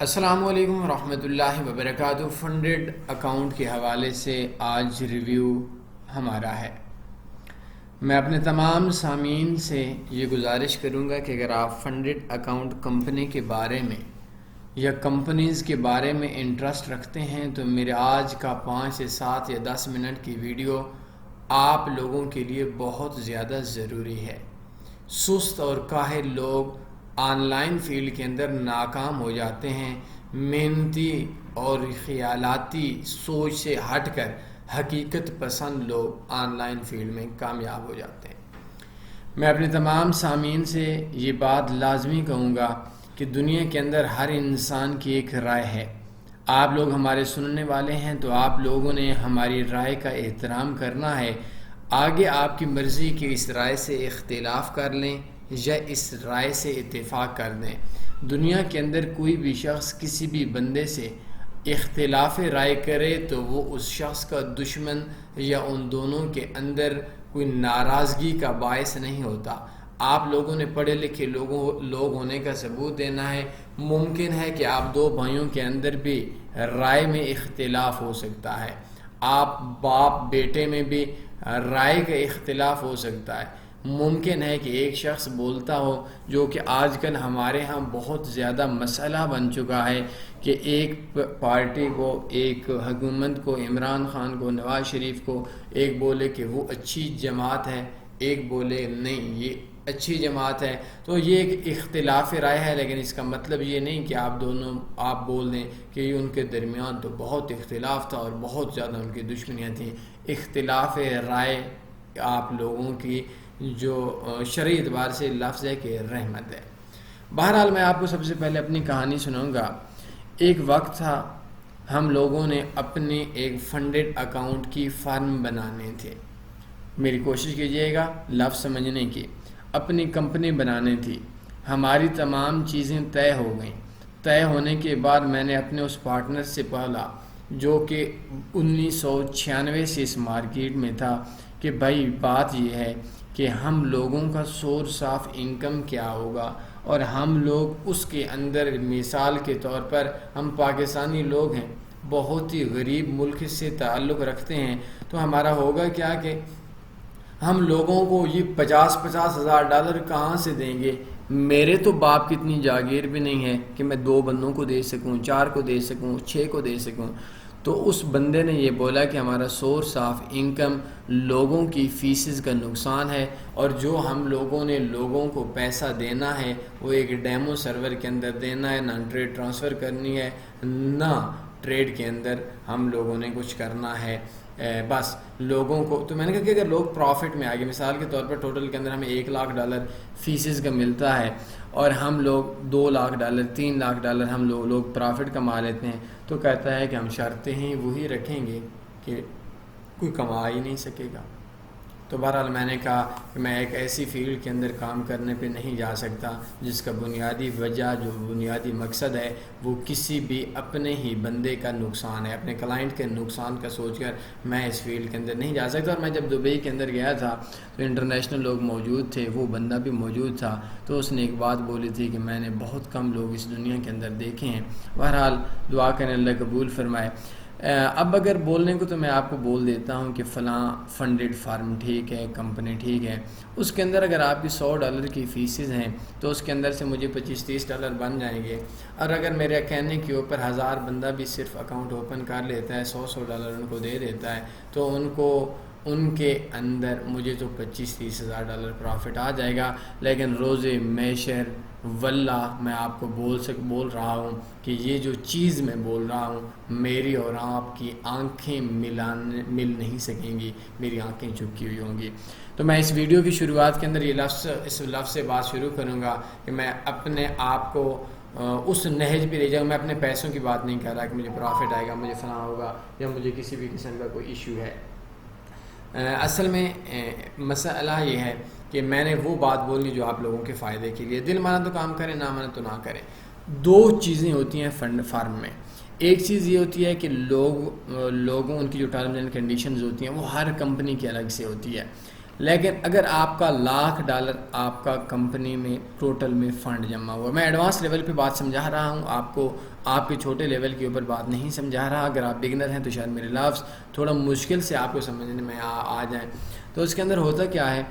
السلام علیکم ورحمۃ اللہ وبرکاتہ۔ فنڈڈ اکاؤنٹ کے حوالے سے آج ریویو ہمارا ہے۔ میں اپنے تمام سامعین سے یہ گزارش کروں گا کہ اگر آپ فنڈڈ اکاؤنٹ کمپنی کے بارے میں یا کمپنیز کے بارے میں انٹرسٹ رکھتے ہیں تو میرے آج کا 5 سے 7 یا 10 منٹ کی ویڈیو آپ لوگوں کے لیے بہت زیادہ ضروری ہے۔ سست اور کاہل لوگ آن لائن فیلڈ کے اندر ناکام ہو جاتے ہیں، محنتی اور خیالاتی سوچ سے ہٹ کر حقیقت پسند لوگ آن لائن فیلڈ میں کامیاب ہو جاتے ہیں۔ میں اپنے تمام سامعین سے یہ بات لازمی کہوں گا کہ دنیا کے اندر ہر انسان کی ایک رائے ہے۔ آپ لوگ ہمارے سننے والے ہیں تو آپ لوگوں نے ہماری رائے کا احترام کرنا ہے۔ آگے آپ کی مرضی کہ اس رائے سے اختلاف کر لیں یا اس رائے سے اتفاق کر دیں۔ دنیا کے اندر کوئی بھی شخص کسی بھی بندے سے اختلاف رائے کرے تو وہ اس شخص کا دشمن یا ان دونوں کے اندر کوئی ناراضگی کا باعث نہیں ہوتا۔ آپ لوگوں نے پڑھے لکھے لوگ ہونے کا ثبوت دینا ہے۔ ممکن ہے کہ آپ دو بھائیوں کے اندر بھی رائے میں اختلاف ہو سکتا ہے، آپ باپ بیٹے میں بھی رائے کا اختلاف ہو سکتا ہے۔ ممکن ہے کہ ایک شخص بولتا ہو، جو کہ آج کل ہمارے ہاں بہت زیادہ مسئلہ بن چکا ہے کہ ایک پارٹی کو، ایک حکومت کو، عمران خان کو، نواز شریف کو ایک بولے کہ وہ اچھی جماعت ہے، ایک بولے نہیں یہ اچھی جماعت ہے۔ تو یہ ایک اختلاف رائے ہے، لیکن اس کا مطلب یہ نہیں کہ آپ بول دیں کہ یہ ان کے درمیان تو بہت اختلاف تھا اور بہت زیادہ ان کی دشمنیاں تھیں۔ اختلاف رائے آپ لوگوں کی جو شرعی اعتبار سے لفظ ہے کہ رحمت ہے۔ بہرحال میں آپ کو سب سے پہلے اپنی کہانی سناؤں گا۔ ایک وقت تھا، ہم لوگوں نے اپنے ایک فنڈڈ اکاؤنٹ کی فارم بنانے تھے۔ میری کوشش کیجیے گا لفظ سمجھنے کی۔ اپنی کمپنی بنانی تھی، ہماری تمام چیزیں طے ہو گئیں۔ طے ہونے کے بعد میں نے اپنے اس پارٹنر سے پہلا، جو کہ 1996 سے اس مارکیٹ میں تھا، کہ بھائی بات یہ ہے کہ ہم لوگوں کا سورس آف انکم کیا ہوگا، اور ہم لوگ اس کے اندر مثال کے طور پر ہم پاکستانی لوگ ہیں، بہت ہی غریب ملک سے تعلق رکھتے ہیں، تو ہمارا ہوگا کیا کہ ہم لوگوں کو یہ 50 ہزار ڈالر کہاں سے دیں گے؟ میرے تو باپ کی اتنی جاگیر بھی نہیں ہے کہ میں 2 بندوں کو دے سکوں، 4 کو دے سکوں، 6 کو دے سکوں۔ تو اس بندے نے یہ بولا کہ ہمارا سورس آف انکم لوگوں کی فیسز کا نقصان ہے، اور جو ہم لوگوں نے لوگوں کو پیسہ دینا ہے وہ ایک ڈیمو سرور کے اندر دینا ہے، نہ ٹریڈ ٹرانسفر کرنی ہے، نہ ٹریڈ کے اندر ہم لوگوں نے کچھ کرنا ہے۔ بس لوگوں کو تو میں نے کہا کہ اگر لوگ پروفٹ میں آگے، مثال کے طور پر ٹوٹل کے اندر ہمیں $1,00,000 فیسز کا ملتا ہے، اور ہم لوگ $2,00,000 $3,00,000 ہم لوگ پروفٹ کما لیتے ہیں، تو کہتا ہے کہ ہم شرطیں ہیں وہی رکھیں گے کہ کوئی کما ہی نہیں سکے گا۔ تو بہرحال میں نے کہا کہ میں ایک ایسی فیلڈ کے اندر کام کرنے پہ نہیں جا سکتا جس کا بنیادی وجہ، جو بنیادی مقصد ہے وہ کسی بھی اپنے ہی بندے کا نقصان ہے، اپنے کلائنٹ کے نقصان کا سوچ کر میں اس فیلڈ کے اندر نہیں جا سکتا۔ اور میں جب دبئی کے اندر گیا تھا تو انٹرنیشنل لوگ موجود تھے، وہ بندہ بھی موجود تھا، تو اس نے ایک بات بولی تھی کہ میں نے بہت کم لوگ اس دنیا کے اندر دیکھے ہیں۔ بہرحال دعا کریں اللہ قبول فرمائے۔ اب اگر بولنے کو تو میں آپ کو بول دیتا ہوں کہ فلاں فنڈڈ فارم ٹھیک ہے، کمپنی ٹھیک ہے، اس کے اندر اگر آپ کی $100 کی فیسز ہیں تو اس کے اندر سے مجھے $25-30 بن جائیں گے، اور اگر میرے کہنے کے اوپر 1000 بندہ بھی صرف اکاؤنٹ اوپن کر لیتا ہے، $100 ان کو دے دیتا ہے، تو ان کے اندر مجھے تو $25-30 پروفٹ آ جائے گا۔ لیکن روز محشر واللہ میں آپ کو بول رہا ہوں کہ یہ جو چیز میں بول رہا ہوں، میری اور آپ کی آنکھیں مل نہیں سکیں گی، میری آنکھیں چپکی ہوئی ہوں گی۔ تو میں اس ویڈیو کی شروعات کے اندر اس لفظ سے بات شروع کروں گا کہ میں اپنے آپ کو اس نہج پہ لے جاؤں۔ میں اپنے پیسوں کی بات نہیں کر رہا کہ مجھے پروفٹ آئے گا، مجھے فلاں ہوگا، یا مجھے کسی بھی قسم کا کوئی ایشو ہے۔ اصل میں مسئلہ یہ ہے کہ میں نے وہ بات بولنی جو آپ لوگوں کے فائدے کے لیے، دل مانا تو کام کریں، نہ مانا تو نہ کریں۔ 2 چیزیں ہوتی ہیں فنڈ فارم میں۔ ایک چیز یہ ہوتی ہے کہ لوگوں ان کی جو ٹرمز اینڈ کنڈیشنز ہوتی ہیں وہ ہر کمپنی کی الگ سے ہوتی ہے، لیکن اگر آپ کا $1,00,000 آپ کا کمپنی میں ٹوٹل میں فنڈ جمع ہوا، میں ایڈوانس لیول پہ بات سمجھا رہا ہوں آپ کو، آپ کے چھوٹے لیول کے اوپر بات نہیں سمجھا رہا. اگر آپ بگنر ہیں تو شاید میرے لفظ تھوڑا مشکل سے آپ کو سمجھنے میں آ جائیں. تو اس کے اندر ہوتا کیا ہے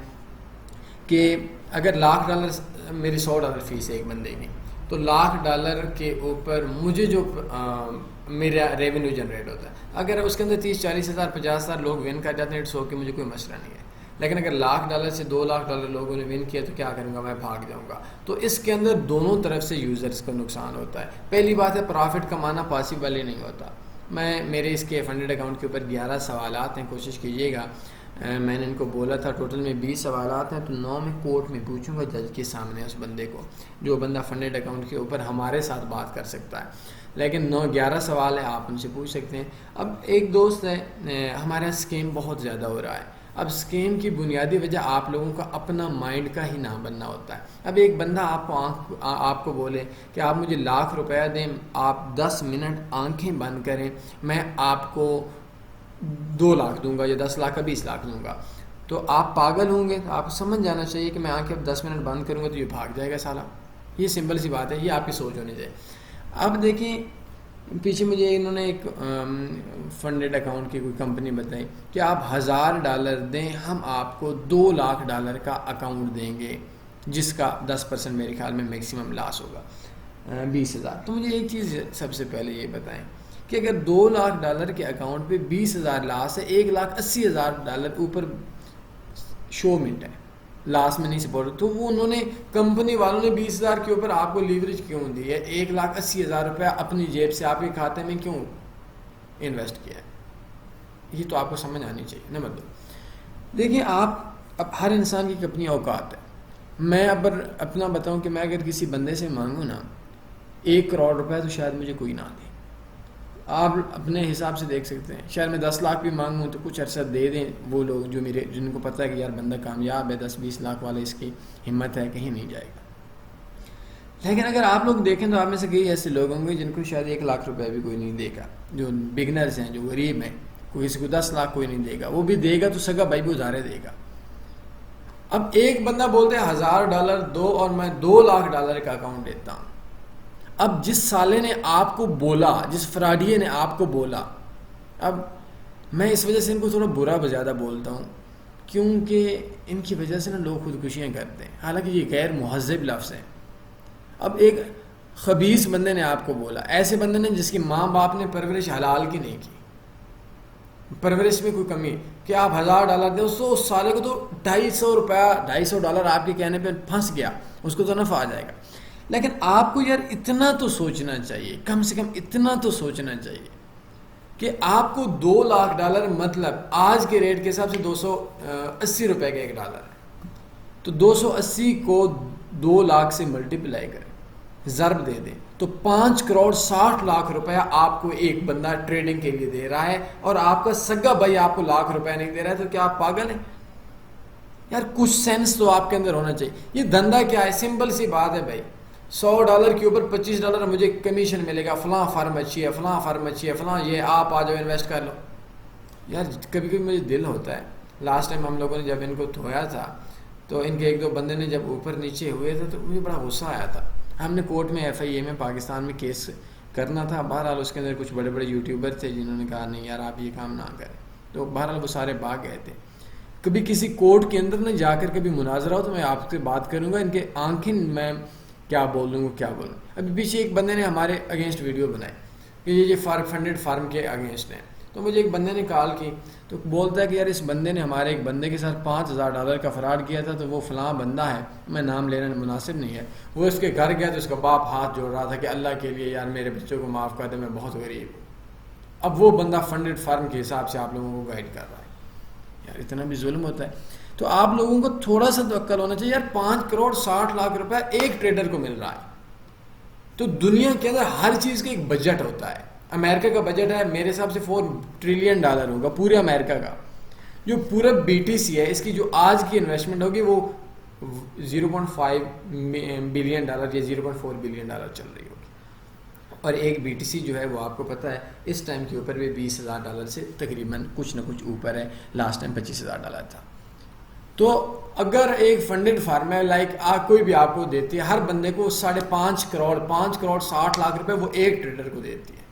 کہ اگر $1,00,000 میری $100 فیس ہے ایک بندے کی, تو $1,00,000 کے اوپر مجھے جو میرا ریونیو جنریٹ ہوتا ہے, اگر اس کے اندر 30-40 ہزار 50 ہزار لوگ ون کر جاتے ہیں اٹس اوکے, مجھے کوئی مسئلہ نہیں ہے. لیکن اگر $1,00,000 سے $2,00,000 لوگوں نے ون کیا تو کیا کروں گا, میں بھاگ جاؤں گا. تو اس کے اندر دونوں طرف سے یوزرز کو نقصان ہوتا ہے. پہلی بات ہے پرافٹ کمانا پاسبل ہی نہیں ہوتا. میرے اس کے فنڈڈ اکاؤنٹ کے اوپر 11 سوالات ہیں, کوشش کیجیے گا. میں نے ان کو بولا تھا ٹوٹل میں 20 سوالات ہیں, تو 9 میں کورٹ میں پوچھوں گا جج کے سامنے اس بندے کو, جو بندہ فنڈڈ اکاؤنٹ کے اوپر ہمارے ساتھ بات کر سکتا ہے. لیکن 11 سوال ہیں, آپ ان سے پوچھ سکتے ہیں. اب ایک دوست ہے, ہمارا اسکیم بہت زیادہ ہو رہا ہے. اب اسکیم کی بنیادی وجہ آپ لوگوں کا اپنا مائنڈ کا ہی نہ بننا ہوتا ہے. اب ایک بندہ آپ کو بولے کہ آپ مجھے $1,00,000 دیں, آپ 10 منٹ آنکھیں بند کریں, میں آپ کو 2 لاکھ دوں گا یا 10 لاکھ کا 20 لاکھ دوں گا, تو آپ پاگل ہوں گے. آپ کو سمجھ جانا چاہیے کہ میں آنکھیں اب 10 منٹ بند کروں گا تو یہ بھاگ جائے گا سالہ. یہ سمپل سی بات ہے, یہ آپ کی سوچ ہونی چاہیے. اب دیکھیں پیچھے مجھے انہوں نے ایک فنڈڈ اکاؤنٹ کی کوئی کمپنی بتائی کہ آپ $1,000 دیں, ہم آپ کو $2,00,000 کا اکاؤنٹ دیں گے, جس کا 10% میرے خیال میں میکسیمم لاس ہوگا, 20,000. تو مجھے ایک چیز سب سے پہلے یہ بتائیں کہ اگر $2,00,000 کے اکاؤنٹ پہ 20,000 لاس ہے, $1,80,000 اوپر شو منٹ ہے, لاس میں نہیں سپورٹ, تو وہ انہوں نے کمپنی والوں نے 20,000 کے اوپر آپ کو لیوریج کیوں دی ہے, $1,80,000 اپنی جیب سے آپ کے کھاتے میں کیوں انویسٹ کیا ہے؟ یہ تو آپ کو سمجھ آنی چاہیے. نمبر 2, دیکھیں آپ اب ہر انسان کی اپنی اوقات ہے. میں اپنا بتاؤں کہ میں اگر کسی بندے سے مانگوں نا $1 کروڑ تو شاید مجھے کوئی نہ دے. آپ اپنے حساب سے دیکھ سکتے ہیں, شاید میں 10 لاکھ بھی مانگوں تو کچھ عرصہ دے دیں وہ لوگ جو جن کو پتہ ہے کہ یار بندہ کامیاب ہے, 10-20 لاکھ والے, اس کی ہمت ہے, کہیں نہیں جائے گا. لیکن اگر آپ لوگ دیکھیں تو آپ میں سے کئی ایسے لوگ ہوں گے جن کو شاید $1,00,000 بھی کوئی نہیں دے گا, جو بگنرز ہیں, جو غریب ہیں. کوئی کسی کو 10 لاکھ کوئی نہیں دے گا, وہ بھی دے گا تو سگا بھائی بھی ادھارے دے گا. اب ایک بندہ بولتے ہیں $1,000 دو اور میں $2,00,000 کا اکاؤنٹ دیتا ہوں. اب جس سالے نے آپ کو بولا, جس فراڈیے نے آپ کو بولا, اب میں اس وجہ سے ان کو تھوڑا برا بزیادہ بولتا ہوں کیونکہ ان کی وجہ سے نا لوگ خودکشیاں کرتے ہیں, حالانکہ یہ غیر مہذب لفظ ہیں. اب ایک خبیث بندے نے آپ کو بولا, ایسے بندے نے جس کی ماں باپ نے پرورش حلال کی نہیں کی, پرورش میں کوئی کمی, کہ آپ $1,000 دیں اس سالے کو, تو $250 آپ کے کہنے پہ پھنس گیا, اس کو تو نفع آ جائے گا. لیکن آپ کو یار اتنا تو سوچنا چاہیے, کم سے کم اتنا تو سوچنا چاہیے کہ آپ کو $2,00,000 مطلب آج کے ریٹ کے حساب سے $280 کا $1 ہے, تو 280 کو 2 لاکھ سے ملٹیپلائی کریں, ضرب دے دیں, تو $5,60,00,000 آپ کو ایک بندہ ٹریڈنگ کے لیے دے رہا ہے, اور آپ کا سگا بھائی آپ کو $1,00,000 نہیں دے رہا ہے, تو کیا آپ پاگل ہیں یار؟ کچھ سینس تو آپ کے اندر ہونا چاہیے. یہ دھندا کیا ہے؟ سمپل سی بات ہے بھائی, $100 کے اوپر $25 مجھے کمیشن ملے گا, فلاں فارم اچھی ہے, فلاں فارم اچھی ہے, فلاں یہ, آپ آ جاؤ انویسٹ کر لو. یار کبھی کبھی مجھے دل ہوتا ہے. لاسٹ ٹائم ہم لوگوں نے جب ان کو دھویا تھا تو ان کے 1-2 بندے نے جب اوپر نیچے ہوئے تھے تو مجھے بڑا غصہ آیا تھا. ہم نے کورٹ میں FIA میں پاکستان میں کیس کرنا تھا. بہرحال اس کے اندر کچھ بڑے بڑے یوٹیوبر تھے جنہوں نے کہا نہیں یار آپ یہ کام نہ کریں, تو بہرحال وہ سارے بھاگ گئے تھے. کبھی کسی کورٹ کے اندر نہ جا کر کبھی مناظرہ ہو تو میں آپ سے بات کروں گا, ان کے آنکھیں میں کیا بول دوں گا, کیا بولوں. ابھی پیچھے ایک بندے نے ہمارے اگینسٹ ویڈیو بنائی کہ یہ فنڈڈ فارم کے اگینسٹ ہیں, تو مجھے ایک بندے نے کال کی تو بولتا ہے کہ یار اس بندے نے ہمارے ایک بندے کے ساتھ $5,000 کا فراڈ کیا تھا, تو وہ فلاں بندہ ہے, میں نام لینا مناسب نہیں ہے, وہ اس کے گھر گیا تو اس کا باپ ہاتھ جوڑ رہا تھا کہ اللہ کے لیے یار میرے بچوں کو معاف کر دے, میں بہت غریب ہوں. اب وہ بندہ فنڈڈ فارم کے حساب سے آپ لوگوں کو گائیڈ کر رہا ہے. یار اتنا بھی ظلم ہوتا ہے. تو آپ لوگوں کو تھوڑا سا تو عقل ہونا چاہیے. یار $5,60,00,000 ایک ٹریڈر کو مل رہا ہے, تو دنیا کے اندر ہر چیز کا ایک بجٹ ہوتا ہے. امریکہ کا بجٹ ہے میرے حساب سے $4 ٹریلین ہوگا پورے امریکہ کا. جو پورا BTC ہے اس کی جو آج کی انویسٹمنٹ ہوگی وہ $0.5 بلین یا $0.4 بلین چل رہی ہوگی. اور ایک BTC جو ہے وہ آپ کو پتہ ہے اس ٹائم کے اوپر بھی $20,000 سے تقریباً کچھ نہ کچھ اوپر ہے. لاسٹ ٹائم $25,000 تھا. تو اگر ایک فنڈڈ فارم ہے لائک کوئی بھی آپ کو دیتی ہے، ہر بندے کو 5.5 کروڑ 5 کروڑ 60 لاکھ روپے وہ ایک ٹریڈر کو دیتی ہے،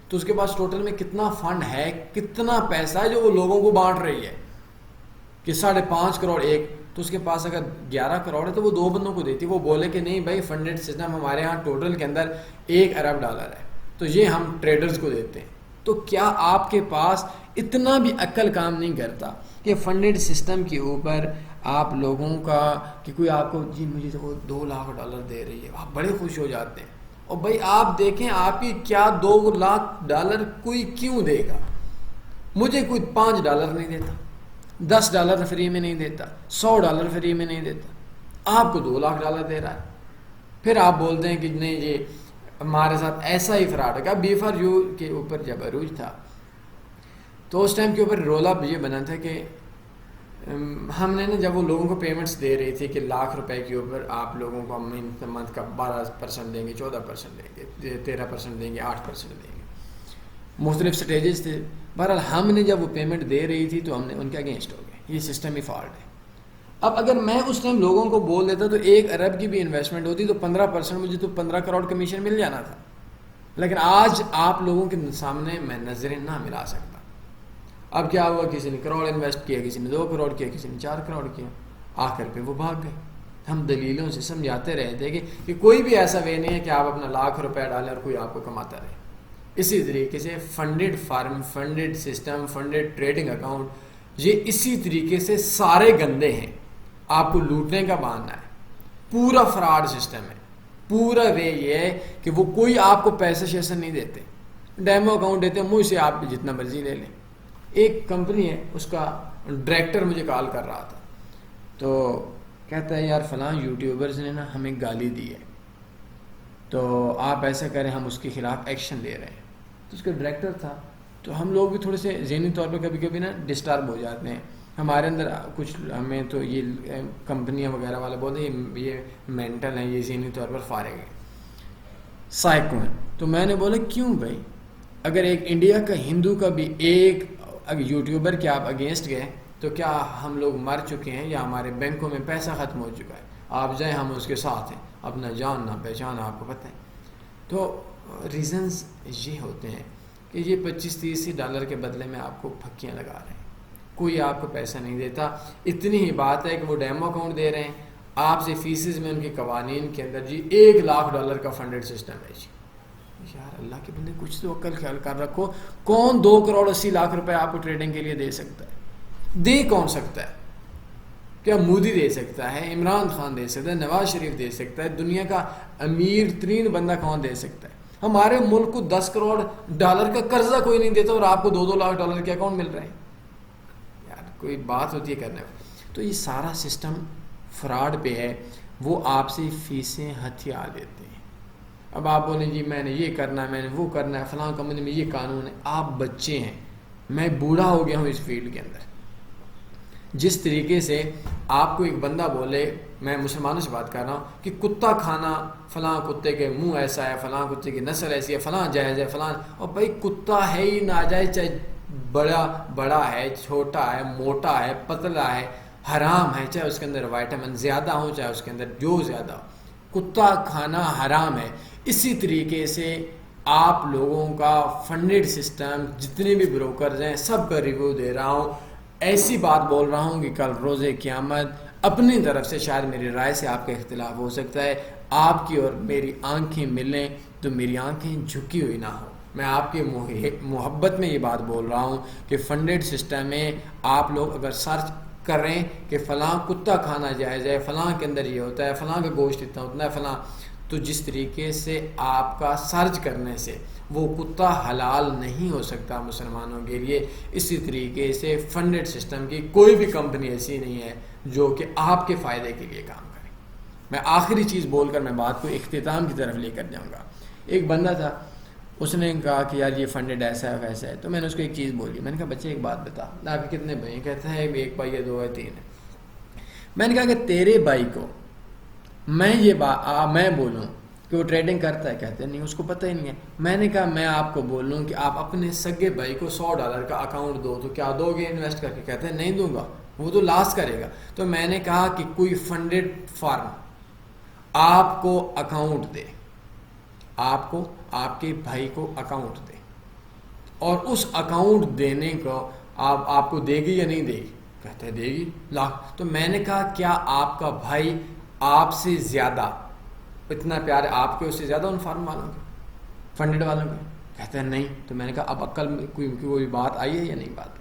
تو اس کے پاس ٹوٹل میں کتنا فنڈ ہے، کتنا پیسہ ہے جو وہ لوگوں کو بانٹ رہی ہے کہ 5.5 کروڑ ایک، تو اس کے پاس اگر 11 کروڑ ہے تو وہ 2 بندوں کو دیتی ہے. وہ بولے کہ نہیں بھائی فنڈڈ سسٹم ہمارے ہاں ٹوٹل کے اندر $1 ارب ہے تو یہ ہم ٹریڈرز کو دیتے ہیں. تو کیا آپ کے پاس اتنا بھی عقل کام نہیں کرتا کہ فنڈڈ سسٹم کے اوپر آپ لوگوں کا کہ کوئی آپ کو جی مجھے تو $2 لاکھ دے رہی ہے، آپ بڑے خوش ہو جاتے ہیں. اور بھائی آپ دیکھیں آپ کی کیا $2 لاکھ کوئی کیوں دے گا؟ مجھے کوئی $5 نہیں دیتا، $10 فری میں نہیں دیتا، $100 فری میں نہیں دیتا، آپ کو $2 لاکھ دے رہا ہے. پھر آپ بولتے ہیں کہ نہیں یہ ہمارے ساتھ ایسا ہی فراڈ ہے. بی فار یو کے اوپر جب عروج تھا تو اس ٹائم کے اوپر رول یہ بنا تھا کہ ہم نے جب وہ لوگوں کو پیمنٹس دے رہی تھی کہ $1,00,000 کے اوپر آپ لوگوں کو ہم منتھ کا 12% دیں گے، 14% دیں گے، 13% دیں گے، 8% دیں گے، مختلف سٹیجز تھے. بہرحال ہم نے جب وہ پیمنٹ دے رہی تھی تو ہم نے ان کے اگینسٹ ہو گئے، یہ سسٹم ہی فالٹ ہے. اب اگر میں اس ٹائم لوگوں کو بول دیتا تو 1 ارب کی بھی انویسٹمنٹ ہوتی تو 15% مجھے تو 15 کروڑ کمیشن مل جانا تھا. لیکن آج آپ لوگوں کے سامنے میں نظریں نہ ملا سکتا. اب کیا ہوا، کسی نے کروڑ انویسٹ کیا، کسی نے 2 کروڑ کیا، کسی نے 4 کروڑ کیا، آخر پہ وہ بھاگ گئے. ہم دلیلوں سے سمجھاتے رہے تھے کہ کوئی بھی ایسا وے نہیں ہے کہ آپ اپنا $1,00,000 ڈالیں اور کوئی آپ کو کماتا رہے. اسی طریقے سے funded form, funded system, funded trading account, یہ اسی طریقے سے سارے گندے ہیں. آپ کو لوٹنے کا بہانہ ہے، پورا فراڈ سسٹم ہے. پورا وے یہ ہے کہ وہ کوئی آپ کو پیسے شیسے نہیں دیتے، ڈیمو اکاؤنٹ دیتے ہیں، مجھ سے آپ جتنا مرضی لے لیں. ایک کمپنی ہے اس کا ڈائریکٹر مجھے کال کر رہا تھا تو کہتا ہے یار فلاں یوٹیوبرز نے نا ہمیں گالی دی ہے تو آپ ایسا کریں ہم اس کے خلاف ایکشن لے رہے ہیں. تو اس کا ڈائریکٹر تھا تو ہم لوگ بھی تھوڑے سے ذہنی طور پہ کبھی کبھی نا ڈسٹرب ہو جاتے ہیں. ہمارے اندر کچھ ہمیں تو یہ کمپنیاں وغیرہ والے بولتے ہیں یہ مینٹل ہیں، یہ ذہنی طور پر فارغ ہیں، سائیکو ہیں. تو میں نے بولا کیوں بھائی، اگر ایک انڈیا کا ہندو کا بھی ایک یوٹیوبر کے آپ اگینسٹ گئے تو کیا ہم لوگ مر چکے ہیں یا ہمارے بینکوں میں پیسہ ختم ہو چکا ہے؟ آپ جائیں ہم اس کے ساتھ ہیں، اپنا جان نہ پہچان آپ کو پتہ ہے. تو ریزنز یہ ہوتے ہیں کہ یہ $25-30 کے بدلے میں آپ کو پھکیاں لگا رہے ہیں، کوئی آپ کو پیسہ نہیں دیتا. اتنی ہی بات ہے کہ وہ ڈیمو اکاؤنٹ دے رہے ہیں آپ سے، فیسز میں ان کے قوانین کے اندر جی $1,00,000 کا فنڈڈ سسٹم ہے. جی یار اللہ کے بندے کچھ تو عقل خیال کر رکھو. کون 2 کروڑ 80 لاکھ روپے آپ کو ٹریڈنگ کے لیے دے سکتا ہے؟ دے کون سکتا ہے؟ کیا مودی دے سکتا ہے؟ عمران خان دے سکتا ہے؟ نواز شریف دے سکتا ہے؟ دنیا کا امیر ترین بندہ کون دے سکتا ہے؟ ہمارے ملک کو $10 کروڑ کا قرضہ کوئی نہیں دیتا اور آپ کو $2 لاکھ کے اکاؤنٹ مل رہے ہیں. یار کوئی بات ہوتی ہے کرنے میں. تو یہ سارا سسٹم فراڈ پہ ہے. وہ آپ سے فیسیں ہتھیار دیتے ہیں. اب آپ بولیں جی میں نے یہ کرنا ہے، میں نے وہ کرنا ہے، فلاں کمپنی میں یہ قانون ہے. آپ بچے ہیں، میں بوڑھا ہو گیا ہوں اس فیلڈ کے اندر. جس طریقے سے آپ کو ایک بندہ بولے، میں مسلمانوں سے بات کر رہا ہوں، کہ کتا کھانا فلاں کتے کے منہ ایسا ہے، فلاں کتے کی نسل ایسی ہے، فلاں جائز ہے، فلاں، اور بھائی کتا ہے ہی ناجائز، چاہے بڑا ہے، چھوٹا ہے، موٹا ہے، پتلا ہے، حرام ہے، چاہے اس کے اندر وائٹامن زیادہ ہوں، چاہے اس کے اندر جو زیادہ ہو، کتا کھانا حرام ہے. اسی طریقے سے آپ لوگوں کا فنڈڈ سسٹم، جتنے بھی بروکرز ہیں سب کا ریویو دے رہا ہوں. ایسی بات بول رہا ہوں کہ کل روز قیامت اپنی طرف سے شاید میری رائے سے آپ کا اختلاف ہو سکتا ہے، آپ کی اور میری آنکھیں ملیں تو میری آنکھیں جھکی ہوئی نہ ہو. میں آپ کے محبت میں یہ بات بول رہا ہوں کہ فنڈڈ سسٹم میں آپ لوگ اگر سرچ کریں کہ فلاں کتا کھانا جائز ہے، فلاں کے اندر یہ ہوتا ہے، فلاں کا گوشت اتنا ہے، فلاں، تو جس طریقے سے آپ کا سرچ کرنے سے وہ کتا حلال نہیں ہو سکتا مسلمانوں کے لیے، اسی طریقے سے فنڈڈ سسٹم کی کوئی بھی کمپنی ایسی نہیں ہے جو کہ آپ کے فائدے کے لیے کام کرے. میں آخری چیز بول کر میں بات کو اختتام کی طرف لے کر جاؤں گا. ایک بندہ تھا، اس نے کہا کہ یار یہ فنڈڈ ایسا ہے ویسا ہے. تو میں نے اس کو ایک چیز بولی، میں نے کہا بچے ایک بات بتا، آپ کے کتنے بھائی ہیں؟ کہتا ہے 1 بھائی ہے، 2 ہے، 3 ہے. میں نے کہا کہ تیرے بھائی کو میں بولوں کہ وہ ٹریڈنگ کرتا ہے؟ کہتے ہیں نہیں، اس کو پتہ ہی نہیں ہے. میں نے کہا میں آپ کو بولوں کہ آپ اپنے سگے بھائی کو $100 کا اکاؤنٹ دو تو کیا دو گے انویسٹ کر کے؟ کہتے ہیں نہیں دوں گا. وہ تو لاس کرے گا. تو میں نے کہا کہ کوئی فنڈڈ فارم آپ کو اکاؤنٹ دے, آپ کو, آپ کے بھائی کو اکاؤنٹ دے, اور اس اکاؤنٹ دینے کو آپ کو دے گی یا نہیں دے گی؟ کہتے ہیں دے گی لاکھ. تو میں نے کہا کیا آپ کا بھائی آپ سے زیادہ اتنا پیار ہے آپ کے اس سے زیادہ ان فارم والوں کے, فنڈڈ والوں کے؟ کہتے ہیں نہیں. تو میں نے کہا اب عقل میں کوئی بات آئی ہے یا نہیں بات آئی؟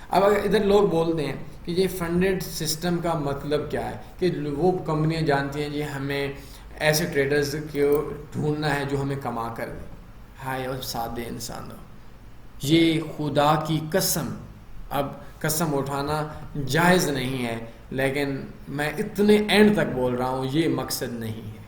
اب اگر ادھر لوگ بولتے ہیں کہ یہ فنڈڈ سسٹم کا مطلب کیا ہے, کہ وہ کمپنیاں جانتی ہیں یہ ہمیں ایسے ٹریڈرز کو ڈھونڈنا ہے جو ہمیں کما کر دیں. ہائے اور سادے انسانوں, یہ خدا کی قسم, اب قسم اٹھانا جائز نہیں ہے, لیکن میں اتنے اینڈ تک بول رہا ہوں یہ مقصد نہیں ہے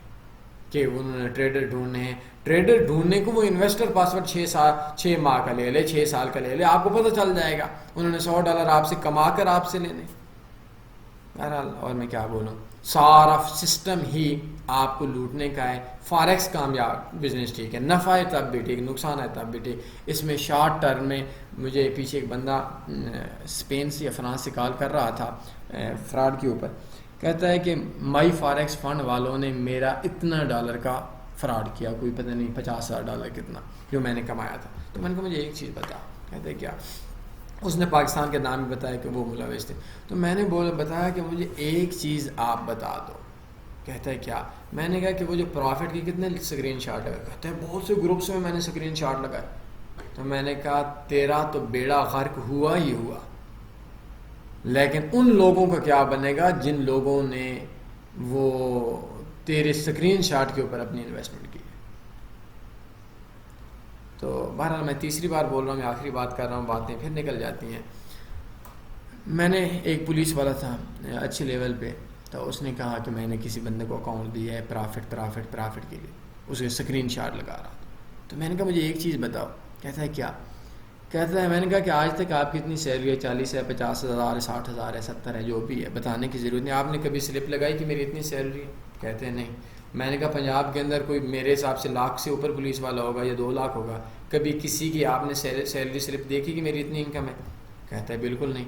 کہ انہوں نے ٹریڈر ڈھونڈنے ہیں. ٹریڈر ڈھونڈنے کو وہ انویسٹر پاسورڈ 6 ماہ کا لے لے, 6 سال کا لے لے, آپ کو پتہ چل جائے گا. انہوں نے $100 آپ سے کما کر آپ سے لینے. بہرحال اور میں کیا بولوں, سارا سسٹم ہی آپ کو لوٹنے کا ہے. فارکس کامیاب بزنس ٹھیک ہے, نفع ہے تب بھی ٹھیک, نقصان ہے تب بھی ٹھیک. اس میں شارٹ ٹرم میں مجھے پیچھے ایک بندہ اسپین سے یا فرانس سے کال کر رہا تھا فراڈ کے اوپر, کہتا ہے کہ مائی فارکس فنڈ والوں نے میرا اتنا $, کا فراڈ کیا, کوئی پتہ نہیں $50,000 کتنا جو میں نے کمایا تھا. تو میں نے کہا مجھے ایک چیز بتا. کہتے ہیں کیا؟ اس نے پاکستان کے نام بھی بتایا کہ وہ ملوث تھے. تو میں نے بتایا کہ مجھے ایک چیز آپ بتا دو. کہتا ہے کیا؟ میں نے کہا کہ وہ جو پروفٹ کی کتنے اسکرین شاٹ لگائے؟ کہتے ہیں بہت سے گروپس میں نے اسکرین شاٹ لگائے. تو میں نے کہا تیرا تو بیڑا غرق ہوا ہی ہوا, لیکن ان لوگوں کا کیا بنے گا جن لوگوں نے وہ تیرے اسکرین شاٹ کے اوپر اپنی انویسٹمنٹ کی ہے. تو بہرحال میں تیسری بار بول رہا ہوں, میں آخری بات کر رہا ہوں, باتیں پھر نکل جاتی ہیں. میں نے ایک پولیس والا تھا اچھے لیول پہ, تو اس نے کہا کہ میں نے کسی بندے کو اکاؤنٹ دیا ہے پرافٹ کے لیے, اسے اسکرین شاٹ لگا رہا تھا. تو میں نے کہا مجھے ایک چیز بتاؤ. کہتا ہے کیا؟ کہتا ہے میں نے کہا کہ آج تک آپ کی اتنی سیلری ہے, 40 ہے, 50,000 ہے, 60,000 ہے, 70 ہے, جو بھی ہے, بتانے کی ضرورت نہیں. آپ نے کبھی سلپ لگائی کہ میری اتنی سیلری ہے؟ کہتے ہیں نہیں. میں نے کہا پنجاب کے اندر کوئی میرے حساب سے 1,00,000 سے اوپر پولیس والا ہوگا یا 2,00,000 ہوگا, کبھی کسی کی آپ نے سیلری سلپ دیکھی کہ میری اتنی انکم ہے؟ کہتا ہے بالکل نہیں.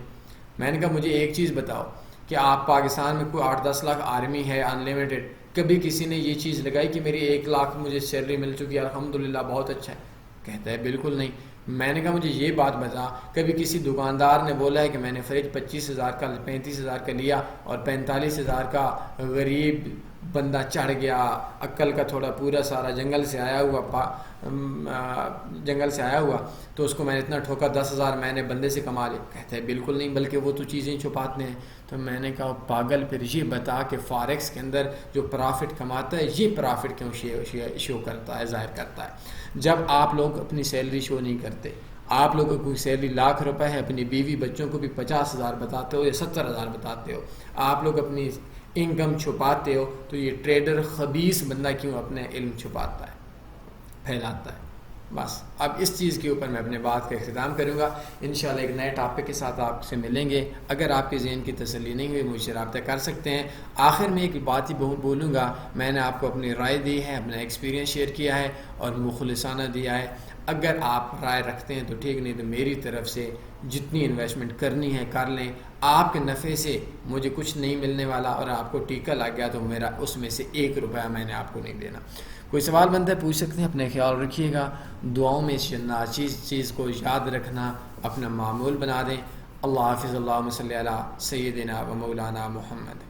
میں نے کہا مجھے ایک چیز بتاؤ کہ آپ پاکستان میں کوئی 8-10 لاکھ آرمی ہے انلمیٹڈ, کبھی کسی نے یہ چیز لگائی کہ میری 1,00,000 مجھے سیلری مل چکی ہے, الحمدللہ بہت اچھا ہے؟ کہتا ہے بالکل نہیں. میں نے کہا مجھے یہ بات بتا, کبھی کسی دکاندار نے بولا ہے کہ میں نے فریج 25,000 کا 35,000 کا لیا اور 45,000 کا غریب بندہ چڑھ گیا, عقل کا تھوڑا پورا سارا جنگل سے آیا ہوا تو اس کو میں نے اتنا ٹھوکا 10,000 میں نے بندے سے کما لیا؟ کہتے ہیں بالکل نہیں, بلکہ وہ تو چیزیں چھپاتے ہیں. تو میں نے کہا پاگل, پھر یہ بتا کہ فارکس کے اندر جو پرافٹ کماتا ہے یہ پرافٹ کیوں شو کرتا ہے, ظاہر کرتا ہے؟ جب آپ لوگ اپنی سیلری شو نہیں کرتے, آپ لوگوں کو سیلری $1,00,000 ہے, اپنی بیوی بچوں کو بھی 50,000 بتاتے ہو یا 70,000 بتاتے ہو, آپ لوگ اپنی انکم چھپاتے ہو, تو یہ ٹریڈر خبیث بندہ کیوں اپنے علم چھپاتا ہے, پھیلاتا ہے؟ بس اب اس چیز کے اوپر میں اپنے بات کا اختتام کروں گا. انشاءاللہ ایک نئے ٹاپک کے ساتھ آپ سے ملیں گے. اگر آپ کے ذہن کی تسلی نہیں ہوئی مجھ سے رابطہ کر سکتے ہیں. آخر میں ایک بات ہی بولوں گا, میں نے آپ کو اپنی رائے دی ہے, اپنا ایکسپیرینس شیئر کیا ہے اور مخلصانہ دیا ہے. اگر آپ رائے رکھتے ہیں تو ٹھیک, نہیں تو میری طرف سے جتنی انویسٹمنٹ کرنی ہے کر لیں. آپ کے نفع سے مجھے کچھ نہیں ملنے والا, اور آپ کو ٹیکہ لگ گیا تو میرا اس میں سے $1 میں نے آپ کو نہیں دینا. کوئی سوال بنتا ہے پوچھ سکتے ہیں. اپنے خیال رکھیے گا, دعاؤں میں اس چیز کو یاد رکھنا اپنا معمول بنا دیں. اللہ حافظ. اللہم صلی علی سیدنا و مولانا محمد.